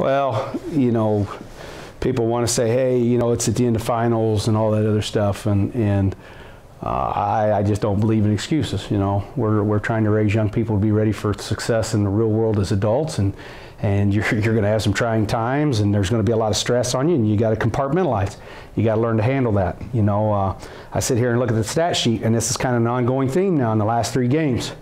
Well, people want to say, hey, it's at the end of finals and all that other stuff, and I just don't believe in excuses. We're trying to raise young people to be ready for success in the real world as adults, and you're going to have some trying times, and there's going to be a lot of stress on you, and you got to compartmentalize. You got to learn to handle that. I sit here and look at the stat sheet, and this is kind of an ongoing theme now in the last 3 games.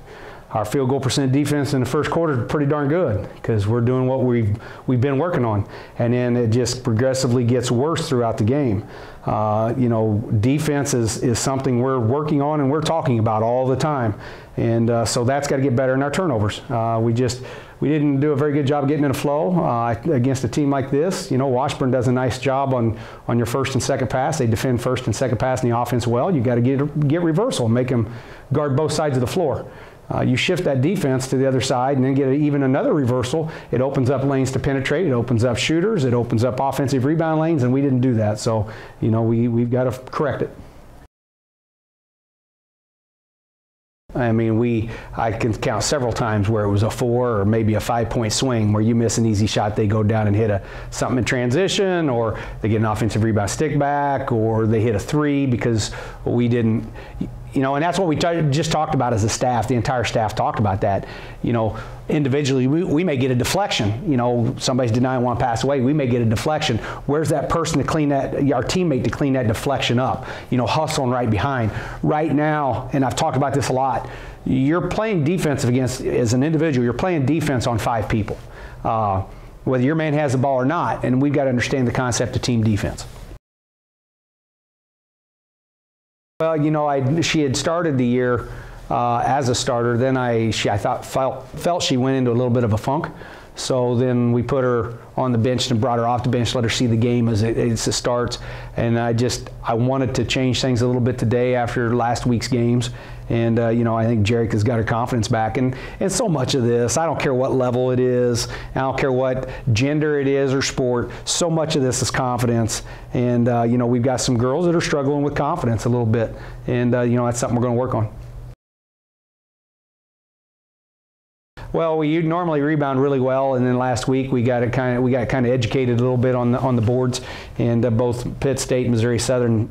Our field goal percent defense in the first quarter is pretty darn good because we're doing what we've been working on, and then it just progressively gets worse throughout the game. Defense is something we're working on and we're talking about all the time, and so that's got to get better in our turnovers. We didn't do a very good job getting in a flow against a team like this. Washburn does a nice job on your first and second pass. They defend first and second pass in the offense well. You got to get reversal and make them guard both sides of the floor. You shift that defense to the other side and then get even another reversal. It opens up lanes to penetrate. It opens up shooters. It opens up offensive rebound lanes, and we didn't do that. So, we've got to correct it. I can count several times where it was a 4 or maybe a 5-point swing where you miss an easy shot, they go down and hit something in transition, or they get an offensive rebound stick back, or they hit a 3 because we didn't, and that's what we just talked about as a staff. The entire staff talked about that. Individually, we may get a deflection. Somebody's denying one pass away. We may get a deflection. Where's that person to clean that, our teammate to clean that deflection up? Hustling right behind. Right now, and I've talked about this a lot, you're playing defensive as an individual, you're playing defense on 5 people. Whether your man has the ball or not, and we've got to understand the concept of team defense. Well, she had started the year as a starter. Then I felt she went into a little bit of a funk. So then we put her on the bench and brought her off the bench, let her see the game as it starts. And I wanted to change things a little bit today after last week's games. And, I think Jerica's got her confidence back. And so much of this, I don't care what level it is, I don't care what gender it is or sport, so much of this is confidence. And, we've got some girls that are struggling with confidence a little bit. And, that's something we're going to work on. Well, we normally rebound really well, and then last week we got kind of educated a little bit on the boards, and both Pitt State and Missouri Southern,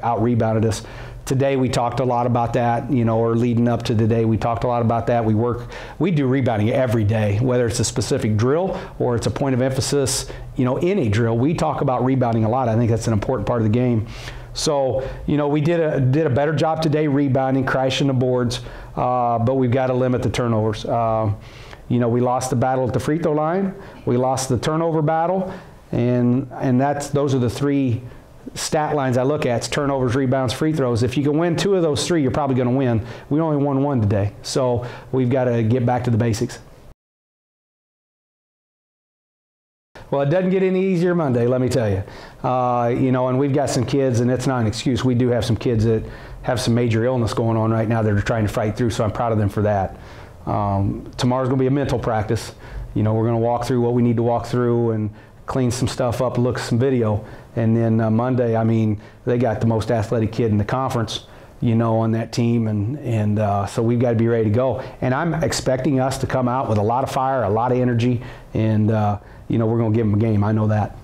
out rebounded us. Today we talked a lot about that, or leading up to today we talked a lot about that. We do rebounding every day, whether it's a specific drill or it's a point of emphasis, in a drill. We talk about rebounding a lot. I think that's an important part of the game. So, we did a better job today rebounding, crashing the boards, but we've got to limit the turnovers. We lost the battle at the free throw line. We lost the turnover battle, and those are the 3 stat lines I look at: it's turnovers, rebounds, free throws. If you can win 2 of those 3, you're probably going to win. We only won 1 today, so we've got to get back to the basics. Well, it doesn't get any easier Monday, let me tell you. And we've got some kids, and it's not an excuse. We do have some kids that have some major illness going on right now that are trying to fight through, so I'm proud of them for that. Tomorrow's going to be a mental practice. We're going to walk through what we need to walk through and clean some stuff up, look at some video. And then Monday, they got the most athletic kid in the conference, on that team, and so we've got to be ready to go. And I'm expecting us to come out with a lot of fire, a lot of energy, and we're going to give them a game. I know that.